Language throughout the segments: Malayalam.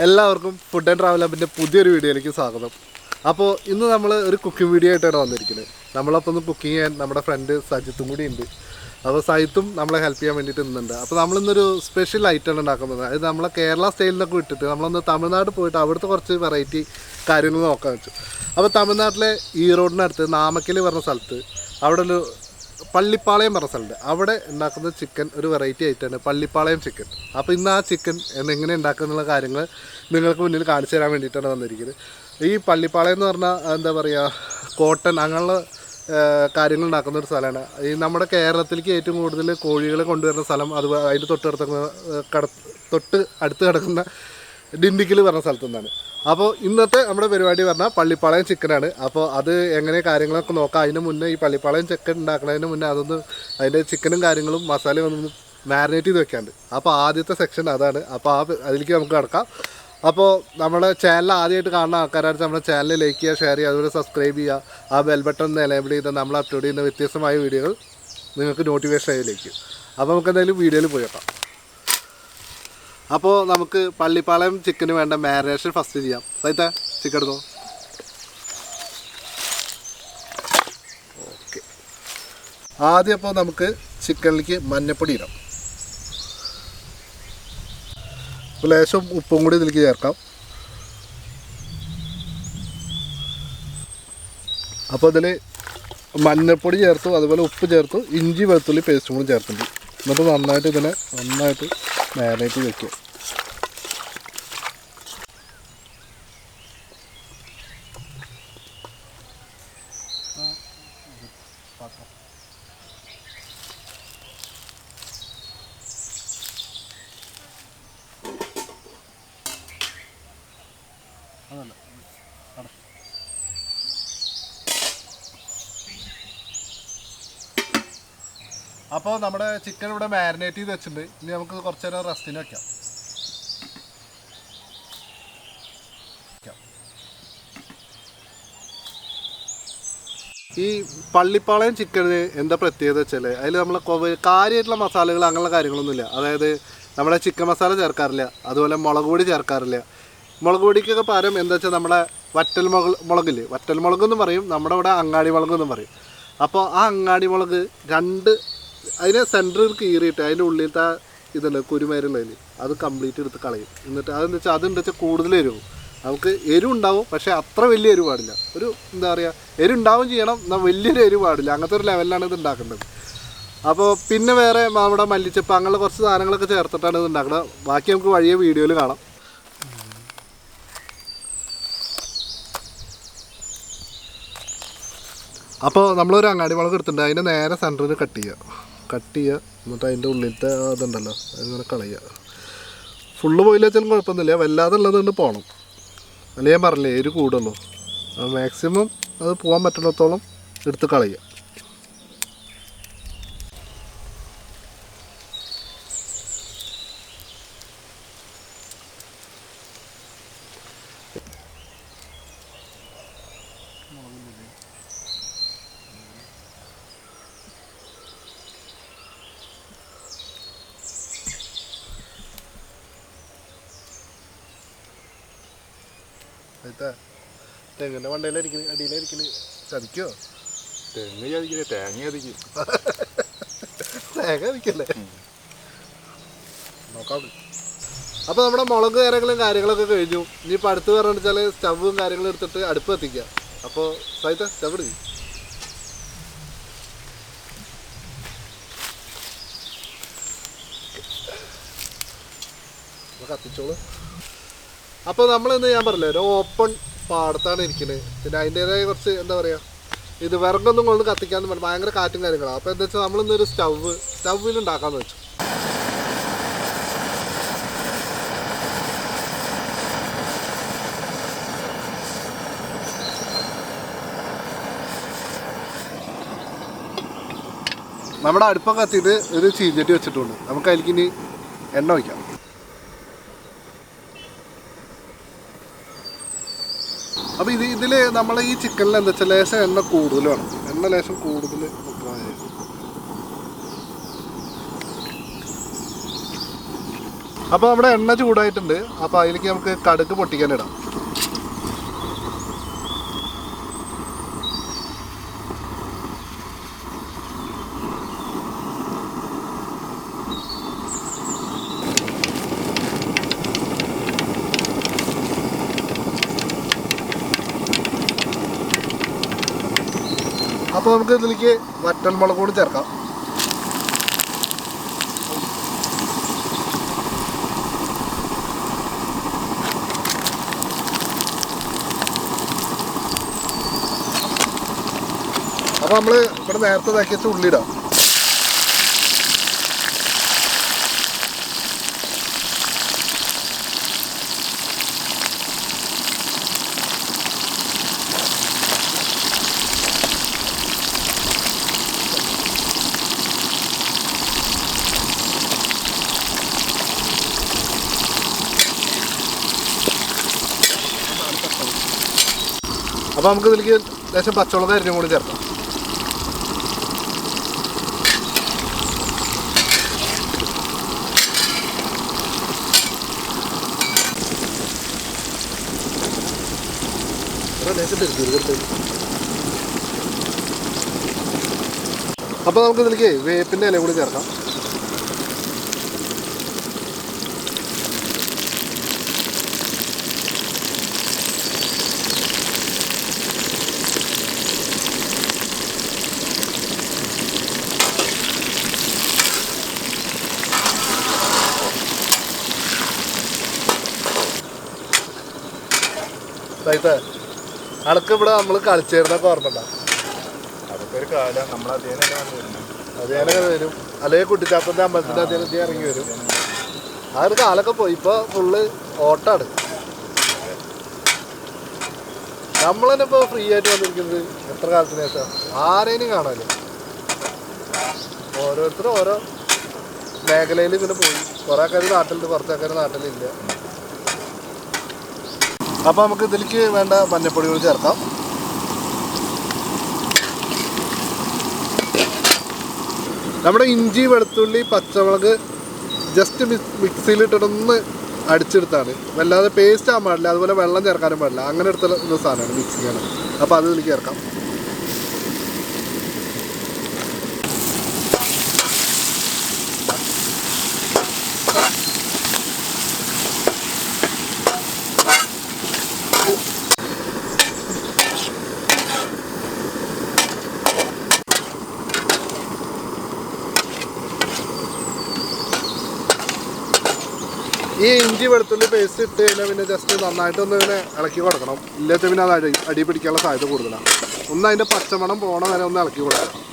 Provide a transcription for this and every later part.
എല്ലാവർക്കും ഫുഡ് ആൻഡ് ട്രാവൽ ഹബിൻ്റെ പുതിയൊരു വീഡിയോയിലേക്ക് സ്വാഗതം. അപ്പോൾ ഇന്ന് നമ്മൾ ഒരു കുക്കിംഗ് വീഡിയോ ആയിട്ടാണ് വന്നിരിക്കുന്നത്. നമ്മളപ്പോൾ ഒന്ന് കുക്കിംഗ് ചെയ്യാൻ നമ്മുടെ ഫ്രണ്ട് സജിത്തും കൂടി ഉണ്ട്. അപ്പോൾ സജിത്തും നമ്മളെ ഹെൽപ്പ് ചെയ്യാൻ വേണ്ടിയിട്ട് നിന്നുണ്ട്. അപ്പോൾ നമ്മളിന്നൊരു സ്പെഷ്യൽ ഐറ്റമാണ് ഉണ്ടാക്കുന്നത്. അത് നമ്മളെ കേരള സ്റ്റൈലിലൊക്കെ വിട്ടിട്ട് നമ്മളൊന്ന് തമിഴ്നാട് പോയിട്ട് അവിടുത്തെ കുറച്ച് വെറൈറ്റി കാര്യങ്ങൾ നോക്കാൻ വെച്ചു. അപ്പോൾ തമിഴ്നാട്ടിലെ ഈറോഡിനടുത്ത് നാമക്കൽ പറഞ്ഞ സ്ഥലത്ത് അവിടെ ഒരു പള്ളിപ്പാളയം പറഞ്ഞ സ്ഥലമുണ്ട്. അവിടെ ഉണ്ടാക്കുന്ന ചിക്കൻ ഒരു വെറൈറ്റി ആയിട്ടാണ് പള്ളിപ്പാളയം ചിക്കൻ. അപ്പോൾ ഇന്ന് ആ ചിക്കൻ എങ്ങനെ ഉണ്ടാക്കുന്നുള്ള കാര്യങ്ങൾ നിങ്ങൾക്ക് മുന്നിൽ കാണിച്ചു തരാൻ വേണ്ടിയിട്ടാണ് വന്നിരിക്കുന്നത്. ഈ പള്ളിപ്പാളയം എന്ന് പറഞ്ഞാൽ എന്താ പറയുക, കോട്ടൺ അങ്ങനെയുള്ള കാര്യങ്ങൾ ഉണ്ടാക്കുന്ന ഒരു സ്ഥലമാണ്. ഈ നമ്മുടെ കേരളത്തിലേക്ക് ഏറ്റവും കൂടുതൽ കോഴികളെ കൊണ്ടുവരുന്ന സ്ഥലം അത് അതിൻ്റെ തൊട്ട് അടുത്ത് കിടക്കുന്ന ഡിണ്ടിക്കൽ പറഞ്ഞ സ്ഥലത്തു നിന്നാണ്. അപ്പോൾ ഇന്നത്തെ നമ്മുടെ പരിപാടി പറഞ്ഞാൽ പള്ളിപ്പാളയം ചിക്കനാണ്. അപ്പോൾ അത് എങ്ങനെ കാര്യങ്ങളൊക്കെ നോക്കാം. അതിന് മുന്നേ ഈ പള്ളിപ്പാളയം ചിക്കൻ ഉണ്ടാക്കുന്നതിന് മുന്നേ അതൊന്ന് അതിൻ്റെ ചിക്കനും കാര്യങ്ങളും മസാലയും ഒന്ന് മാരിനേറ്റ് ചെയ്ത് വെക്കാണ്ട്. അപ്പോൾ ആദ്യത്തെ സെക്ഷൻ അതാണ്. അപ്പോൾ അതിലേക്ക് നമുക്ക് കിടക്കാം. അപ്പോൾ നമ്മുടെ ചാനൽ ആദ്യമായിട്ട് കാണുന്ന ആൾക്കാരായിട്ട് നമ്മുടെ ചാനൽ ലൈക്ക് ചെയ്യുക, ഷെയർ ചെയ്യുക, അതുപോലെ സബ്സ്ക്രൈബ് ചെയ്യുക. ആ ബെൽ ബട്ടൺ ഒന്ന് എനേബിൾ ചെയ്താൽ നമ്മൾ അപ്ലോഡ് ചെയ്യുന്ന വ്യത്യസ്തമായ വീഡിയോകൾ നിങ്ങൾക്ക് നോട്ടിഫിക്കേഷൻ ആയിലേക്ക്. അപ്പോൾ നമുക്ക് എന്തായാലും വീഡിയോയിൽ പോയി വെക്കാം. അപ്പോൾ നമുക്ക് പള്ളിപ്പാളയം ചിക്കന് വേണ്ട മാരിനേഷൻ ഫസ്റ്റ് ചെയ്യാം. സൈത്ത ചിക്കൻ എടുത്തോ. ഓക്കെ, ആദ്യം അപ്പോൾ നമുക്ക് ചിക്കനിലേക്ക് മഞ്ഞൾപ്പൊടി ഇടാം. ലേശം ഉപ്പും കൂടി ഇതിലേക്ക് ചേർക്കാം. അപ്പോൾ ഇതിൽ മഞ്ഞൾപ്പൊടി ചേർത്തു, അതുപോലെ ഉപ്പ് ചേർത്തു, ഇഞ്ചി വെളുത്തുള്ളി പേസ്റ്റും കൂടി ചേർത്തിട്ടുണ്ട്. എന്നിട്ട് നന്നായിട്ട് മാരിനേറ്റ് വയ്ക്കുക. അപ്പോൾ നമ്മുടെ ചിക്കൻ ഇവിടെ മാരിനേറ്റ് ചെയ്ത് വെച്ചിട്ടുണ്ട്. ഇനി നമുക്ക് കുറച്ച് നേരം റെസ്റ്റിന് വെക്കാം. ഈ പള്ളിപ്പാളയം ചിക്കന് എന്താ പ്രത്യേകത വെച്ചാൽ അതിൽ നമ്മൾ കാര്യമായിട്ടുള്ള മസാലകൾ അങ്ങനെയുള്ള കാര്യങ്ങളൊന്നുമില്ല. അതായത് നമ്മുടെ ചിക്കൻ മസാല ചേർക്കാറില്ല, അതുപോലെ മുളക് പൊടി ചേർക്കാറില്ല. മുളക് പൊടിക്കൊക്കെ പകരം എന്താ വെച്ചാൽ നമ്മുടെ മുളകില്ലേ, വറ്റൽ മുളകെന്നും പറയും, നമ്മുടെ ഇവിടെ അങ്ങാടി മുളകെന്നും പറയും. അപ്പോൾ ആ അങ്ങാടി മുളക് അതിനെ സെൻറ്ററിൽ കീറിയിട്ട് അതിൻ്റെ ഉള്ളിലത്തെ ഇതല്ലേ കുരുമേരുള്ളതിൽ അത് കംപ്ലീറ്റ് എടുത്ത് കളയും. എന്നിട്ട് അതെന്താ വെച്ചാൽ കൂടുതൽ എരിവും. നമുക്ക് എരിവുണ്ടാവും, പക്ഷേ അത്ര വലിയ എരിവ് പാടില്ല. ഒരു എന്താ പറയുക, എരിവുണ്ടാവും ചെയ്യണം, എന്നാൽ വലിയൊരു എരിവ് പാടില്ല. അങ്ങനത്തെ ഒരു ലെവലിലാണ് ഇത് ഉണ്ടാക്കേണ്ടത്. അപ്പോൾ പിന്നെ വേറെ നമ്മുടെ മല്ലിച്ചപ്പ് അങ്ങനെയുള്ള കുറച്ച് സാധനങ്ങളൊക്കെ ചേർത്തിട്ടാണ് ഇത് ഉണ്ടാക്കുന്നത്. ബാക്കി നമുക്ക് വഴിയെ വീഡിയോയിൽ കാണാം. അപ്പോൾ നമ്മളൊരു അങ്ങാടി മുളക് എടുത്തിട്ടുണ്ട്. അതിൻ്റെ നേരെ സെൻറ്ററിൽ കട്ട് ചെയ്യുക. എന്നിട്ട് അതിൻ്റെ ഉള്ളിലത്തെ അതുണ്ടല്ലോ അങ്ങനെ കളയുക. ഫുള്ള് പോയില്ല വെച്ചാലും കുഴപ്പമൊന്നുമില്ല, വല്ലാതെ ഉള്ളതുകൊണ്ട് പോകണം. അല്ലെങ്കിൽ ഞാൻ പറഞ്ഞില്ലേ എരിവ് കൂടുള്ളൂ. മാക്സിമം അത് പോകാൻ പറ്റുന്നിടത്തോളം എടുത്ത് കളയുക. തെങ്ങിൻ്റെ മണ്ടയിലായിരിക്കും, അടിയിലായിരിക്കും. ചതിക്കോ? തേങ്ങ ചതിക്കും. തേങ്ങ ചതിക്കല്ലേ? നോക്കാം. അപ്പോൾ നമ്മുടെ മുളക് കാര്യങ്ങളൊക്കെ കഴിഞ്ഞു. ഇനിയിപ്പോൾ അടുത്ത് പറഞ്ഞു വെച്ചാൽ സ്റ്റവും കാര്യങ്ങളും എടുത്തിട്ട് അടുപ്പ് എത്തിക്കുക. അപ്പോൾ സൈത്ത സ്റ്റവ് എടുക്കും. കത്തിച്ചോളൂ. അപ്പോൾ നമ്മളിന്ന് ഞാൻ പറഞ്ഞില്ലേ ഒരു ഓപ്പൺ പാടത്താണ് ഇരിക്കുന്നത്. പിന്നെ അതിൻ്റേതായ കുറച്ച് എന്താ പറയുക, ഇത് വിറകൊന്നും കൊണ്ട് കത്തിക്കാമെന്ന് പറഞ്ഞു, ഭയങ്കര കാറ്റും കാര്യങ്ങളാണ്. അപ്പോൾ എന്താ വെച്ചാൽ നമ്മളിന്നൊരു സ്റ്റൗവിൽ ഉണ്ടാക്കാമെന്ന് വെച്ചു. നമ്മുടെ അടുപ്പൊക്കെ കത്തിയിട്ട് ഒരു ചീഞ്ചട്ടി വെച്ചിട്ടുണ്ട്. നമുക്ക് അതിലേക്ക് ഇനി എണ്ണ വയ്ക്കാം. അപ്പോൾ ഇതിൽ നമ്മൾ ഈ ചിക്കനിൽ എന്താ വെച്ചാൽ ലേശം എണ്ണ കൂടുതൽ വേണം. എണ്ണ ലേശം കൂടുതൽ അപ്പോൾ നമ്മുടെ എണ്ണ ചൂടായിട്ടുണ്ട്. അപ്പോൾ അതിലേക്ക് നമുക്ക് കടുക് പൊട്ടിക്കാനിടാം. അപ്പോൾ നമുക്ക് ഇതിലേക്ക് വറ്റൽമുളക് കൂടി ചേർക്കാം. അപ്പോൾ നമ്മൾ ഇവിടെ നേരത്തെ ഇതാക്കി വെച്ച് ഉള്ളിയിടാം. അപ്പോൾ നമുക്ക് ഇതിലേക്ക് ലേശം പച്ചമുളക് അരിഞ്ഞും കൂടി ചേർക്കാം. അപ്പോൾ നമുക്ക് ഇതിലേക്ക് വേപ്പിൻ്റെ ഇല കൂടി ചേർക്കാം. അണക്ക് ഇവിടെ നമ്മൾ കളിച്ചേരുന്നൊക്കെ ഓർമ്മണ്ട? അതൊക്കെ ഒരു കാലം നമ്മൾ അതേനൊക്കെ വരും. അല്ലെങ്കിൽ കുട്ടിച്ചാപ്പൻ്റെ അമ്പലത്തിൻ്റെ അദ്ദേഹം ഇറങ്ങി വരും. ആ ഒരു കാലൊക്കെ പോയി. ഇപ്പോൾ ഫുള്ള് ഓട്ടാണ്. നമ്മൾ തന്നെ ഇപ്പോൾ ഫ്രീ ആയിട്ട് വന്നിരിക്കുന്നത് എത്ര കാലത്തിന് ശേഷം ആരേനും കാണാമല്ലോ. ഓരോരുത്തരും ഓരോ മേഖലയിൽ ഇങ്ങനെ പോയി. കുറേ ആൾക്കാർ നാട്ടിലുണ്ട്, കുറച്ച് ആൾക്കാർ നാട്ടിലില്ല. അപ്പോൾ നമുക്ക് ഇതിലേക്ക് വേണ്ട മഞ്ഞപ്പൊടി കൂടി ചേർക്കാം. നമ്മുടെ ഇഞ്ചി, വെളുത്തുള്ളി, പച്ചമുളക് ജസ്റ്റ് മിക്സിയിലിട്ടിട്ടൊന്ന് അടിച്ചെടുത്താണ്. വല്ലാതെ പേസ്റ്റ് ആകാൻ പാടില്ല, അതുപോലെ വെള്ളം ചേർക്കാനും പാടില്ല. അങ്ങനെ എടുത്ത സാധനമാണ് മിക്സിങ്ങാണ്. അപ്പോൾ അത് ഇതിലേക്ക് ചേർക്കാം. ഈ ഇഞ്ചി വെളുത്തുള്ളി പേസ്റ്റ് ഇട്ട് കഴിഞ്ഞാൽ പിന്നെ ജസ്റ്റ് നന്നായിട്ടൊന്ന് ഇങ്ങനെ ഇളക്കി കൊടുക്കണം. ഇല്ലാത്ത പിന്നെ അത് അടി പിടിക്കാനുള്ള സാധ്യത കൂടുതലാണ്. ഒന്ന് അതിൻ്റെ പച്ചമണം പോണ വരെ ഒന്ന് ഇളക്കി കൊടുക്കണം.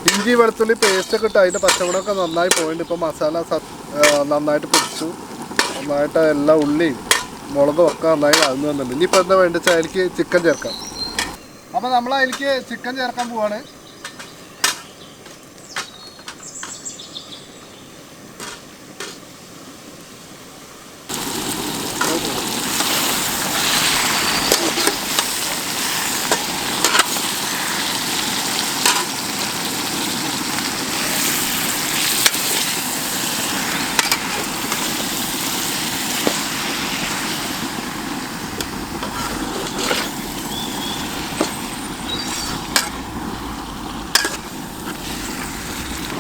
ഇഞ്ചി വെളുത്തുള്ളി പേസ്റ്റൊക്കെ ഇട്ട് അതിൻ്റെ പച്ചമുളകൊക്കെ നന്നായി പോയിട്ടുണ്ട്. ഇപ്പോൾ മസാല നന്നായിട്ട് പിടിച്ചു. നന്നായിട്ട് എല്ലാ ഉള്ളിയും മുളകും ഒക്കെ നന്നായി വഴന്നു വന്നിട്ടുണ്ട്. ഇനിയിപ്പോൾ എന്താ വേണ്ടത് വെച്ചാൽ അതിലേക്ക് ചിക്കൻ ചേർക്കാം. അപ്പോൾ നമ്മൾ അതിലേക്ക് ചിക്കൻ ചേർക്കാൻ പോവാണ്.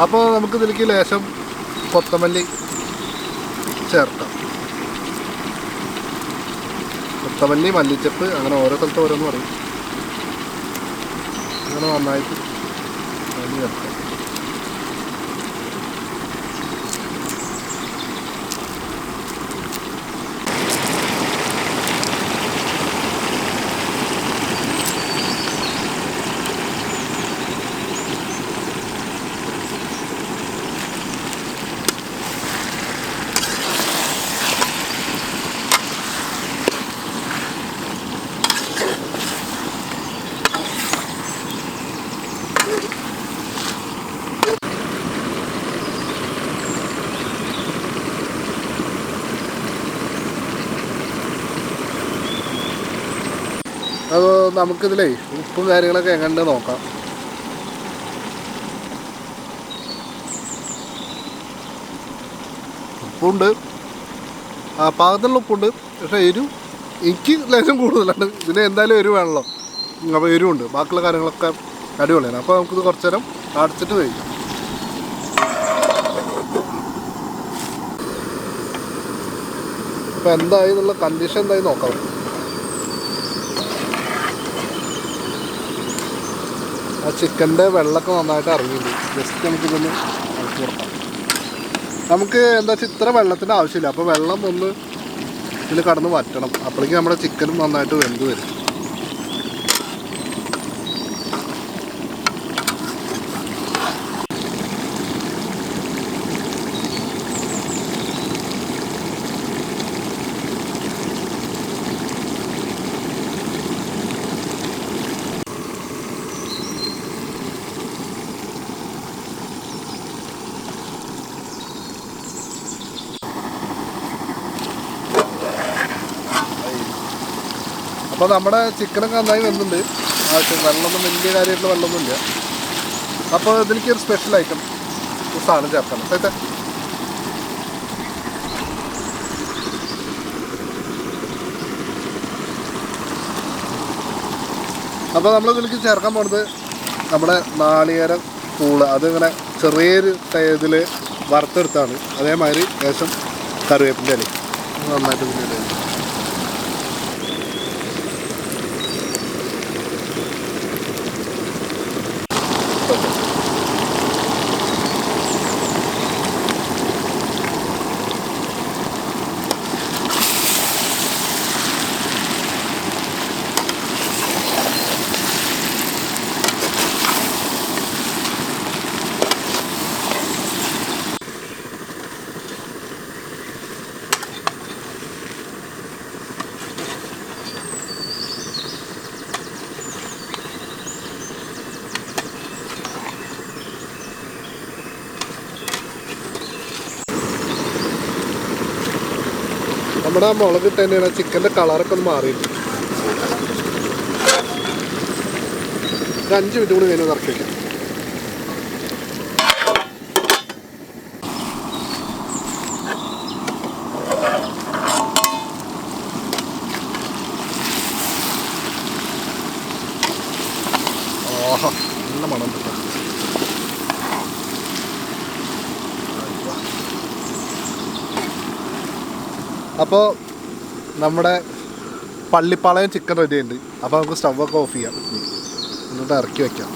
അപ്പോൾ നമുക്ക് ഇതിലേക്ക് ലേശം കൊത്തമല്ലി ചേർക്കാം. കൊത്തമല്ലി, മല്ലിച്ചപ്പ്, അങ്ങനെ ഓരോ സ്ഥലത്ത് ഓരോന്ന് പറയും. അങ്ങനെ നന്നായിട്ട് ചേർക്കാം. അപ്പോൾ നമുക്കിതിലേ ഉപ്പും കാര്യങ്ങളൊക്കെ എങ്ങനെ നോക്കാം. ഉപ്പുണ്ട്, പാകത്തിനുള്ള ഉപ്പുണ്ട്. പക്ഷേ എനിക്ക് ലേശം കൂടുതലാണ്. ഇതിന് എന്തായാലും എരിവ് വേണമല്ലോ. അപ്പോൾ എരിവുണ്ട്. ബാക്കിയുള്ള കാര്യങ്ങളൊക്കെ അടിപൊളിയാണ്. അപ്പോൾ നമുക്കിത് കുറച്ച് നേരം അടച്ചിട്ട് കഴിക്കാം. അപ്പോൾ എന്തായി എന്നുള്ള കണ്ടീഷൻ എന്തായി നോക്കാം. ആ ചിക്കൻ്റെ വെള്ളമൊക്കെ നന്നായിട്ട് ഇറങ്ങിയിട്ടുണ്ട്. ജസ്റ്റ് നമുക്കിതൊന്ന് ഇറക്കി കൊടുക്കാം. നമുക്ക് എന്താ വെച്ചാൽ ഇത്ര വെള്ളത്തിൻ്റെ ആവശ്യമില്ല. അപ്പോൾ വെള്ളം ഒന്ന് ഇതിൽ കടന്ന് വറ്റണം. അപ്പോഴേക്കും നമ്മുടെ ചിക്കനും നന്നായിട്ട് വെന്ത് വരും. അപ്പോൾ നമ്മുടെ ചിക്കനൊക്കെ നന്നായി വെന്തുണ്ട്. വെള്ളമൊന്നും വലിയ കാര്യമായിട്ടുള്ള വെള്ളമൊന്നുമില്ല. അപ്പോൾ ഇതിലേക്ക് ഒരു സ്പെഷ്യൽ ഐറ്റം സാധനം ചേർക്കണം. അതെ, അപ്പോൾ നമ്മളിതിലേക്ക് ചേർക്കാൻ പോകുന്നത് നമ്മുടെ നാളികേര പൂള്. അതിങ്ങനെ ചെറിയൊരു ഇതിൽ വറുത്തെടുത്താണ്. അതേമാതിരി ലേശം കറിവേപ്പിൻ്റെ ഇല നന്നായിട്ട് പിന്നീട്. നമ്മുടെ ആ മുളക് ഇട്ട് തന്നെയാണ് ചിക്കൻ്റെ കളറൊക്കെ ഒന്ന് മാറിയിട്ടുണ്ട്. ഒരു 5 മിനിറ്റ് കൂടി കഴിഞ്ഞ് ഇറക്കി വയ്ക്കാം. ഓഹോ, നല്ല മണം കിട്ടും. അപ്പോൾ നമ്മുടെ പള്ളിപ്പാളയം ചിക്കൻ റെഡി ഉണ്ട്. അപ്പോൾ നമുക്ക് സ്റ്റവൊക്കെ ഓഫ് ചെയ്യാം, എന്നിട്ട് ഇറക്കി വയ്ക്കാം.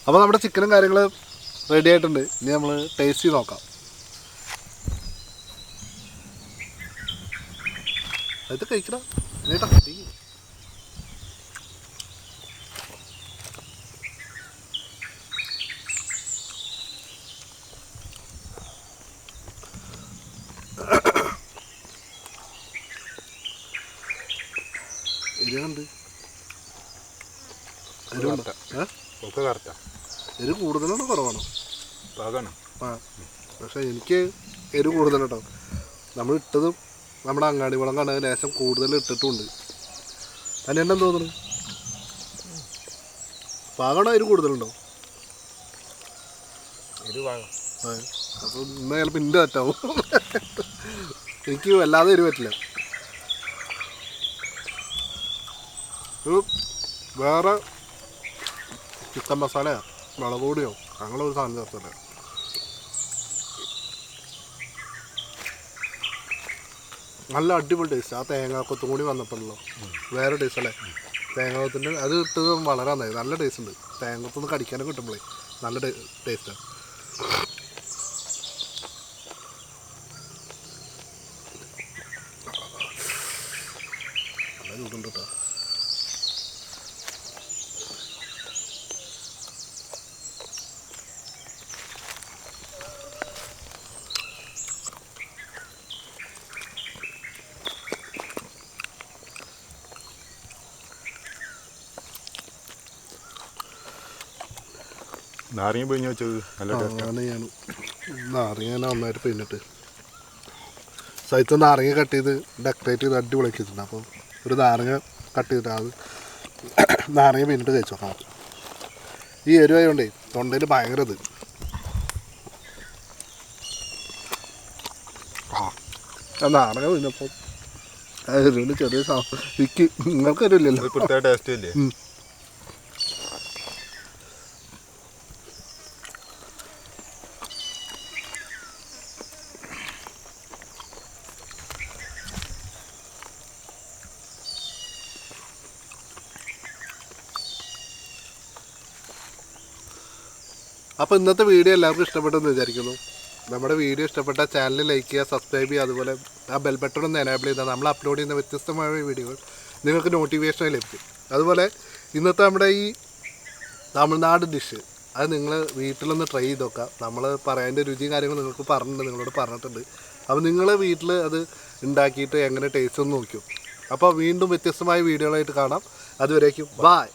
അപ്പോൾ നമ്മുടെ ചിക്കനും കാര്യങ്ങൾ റെഡി ആയിട്ടുണ്ട്. ഇനി നമ്മൾ ടേസ്റ്റ് ചെയ്ത് നോക്കാം. അത് കഴിക്കടാ എന്നിട്ടാ എരിവുണ്ട്. എരിവ് കൂടുതലാണോ കുറവാണോ? ആ, പക്ഷെ എനിക്ക് എരിവ് കൂടുതൽ കേട്ടോ. നമ്മൾ ഇട്ടതും നമ്മുടെ അങ്ങാടി മുളക് കാണാൻ ലേശം കൂടുതൽ ഇട്ടിട്ടുമുണ്ട്. അതിനെന്താ തോന്നുന്നു? പാകണോ എരിവ് കൂടുതലുണ്ടോ? അപ്പോൾ ഇന്ന് ചിലപ്പോൾ ഇൻ്റെ തെറ്റാവും. എനിക്ക് വല്ലാതെ എരിവ് പറ്റില്ല. ഒരു വേറെ ചിക്കൻ മസാലയോ മുളക് പൊടിയോ അങ്ങനെ ഒരു സാധനം ചേർത്തില്ല. നല്ല അടിപൊളി ടേസ്റ്റ്. ആ തേങ്ങാക്കൊത്തും കൂടി വന്നപ്പോഴല്ലോ വേറെ ടേസ്റ്റ് അല്ലേ. തേങ്ങാക്കൊത്തിൻ്റെ അത് ഇട്ടത് വളരെ നന്നായി. നല്ല ടേസ്റ്റ് ഉണ്ട്. തേങ്ങക്കൊത്തൊന്ന് കടിക്കാനൊക്കെ കിട്ടുമ്പോഴേ നല്ല ടേസ്റ്റാണ്. നല്ല ചൂടുണ്ട് കേട്ടോ. നാരങ്ങ പിഴിഞ്ഞ് വെച്ചത് നല്ല ടേസ്റ്റ്. അങ്ങനെ ഞാൻ നാരങ്ങ നന്നായിട്ട് പിന്നിട്ട് സൈത്ത് നാരങ്ങ കട്ട് ചെയ്ത് ഡെക്കറേറ്റ് ചെയ്ത് അടിപൊളിയാക്കി വെച്ചിട്ടുണ്ട്. അപ്പോൾ ഒരു നാരങ്ങ കട്ട് ചെയ്തിട്ട് അത് നാരങ്ങ പിന്നിട്ട് കഴിച്ചു നോക്കാം. ഈ എരിവായതുകൊണ്ടേ തൊണ്ടയിൽ ഭയങ്കര ഇത്. നാരങ്ങ പിന്നപ്പോൾ എരിവിന് ചെറിയ എനിക്ക് നിങ്ങൾക്ക് എരിവില്ലല്ലോ. പ്രത്യേക ടേസ്റ്റ് ഇല്ലേ? അപ്പോൾ ഇന്നത്തെ വീഡിയോ എല്ലാവർക്കും ഇഷ്ടപ്പെട്ടെന്ന് വിചാരിക്കുന്നു. നമ്മുടെ വീഡിയോ ഇഷ്ടപ്പെട്ട ചാനൽ ലൈക്ക് ചെയ്യുക, സബ്സ്ക്രൈബ് ചെയ്യുക, അതുപോലെ ആ ബെൽ ബട്ടൺ ഒന്ന് എനേബിൾ ചെയ്താൽ നമ്മൾ അപ്ലോഡ് ചെയ്യുന്ന വ്യത്യസ്തമായ വീഡിയോകൾ നിങ്ങൾക്ക് നോട്ടിഫിക്കേഷൻ ലഭിക്കും. അതുപോലെ ഇന്നത്തെ നമ്മുടെ ഈ തമിഴ്നാട് ഡിഷ് അത് നിങ്ങൾ വീട്ടിലൊന്ന് ട്രൈ ചെയ്ത് നോക്കാം. നമ്മൾ പറയാൻ്റെ രുചിയും കാര്യങ്ങളും നിങ്ങൾക്ക് നിങ്ങളോട് പറഞ്ഞിട്ടുണ്ട്. അപ്പോൾ നിങ്ങൾ വീട്ടിൽ അത് ഉണ്ടാക്കിയിട്ട് എങ്ങനെ ടേസ്റ്റ് ഒന്ന് നോക്കും. അപ്പോൾ വീണ്ടും വ്യത്യസ്തമായ വീഡിയോകളായിട്ട് കാണാം. അതുവരേക്കും ബായ്.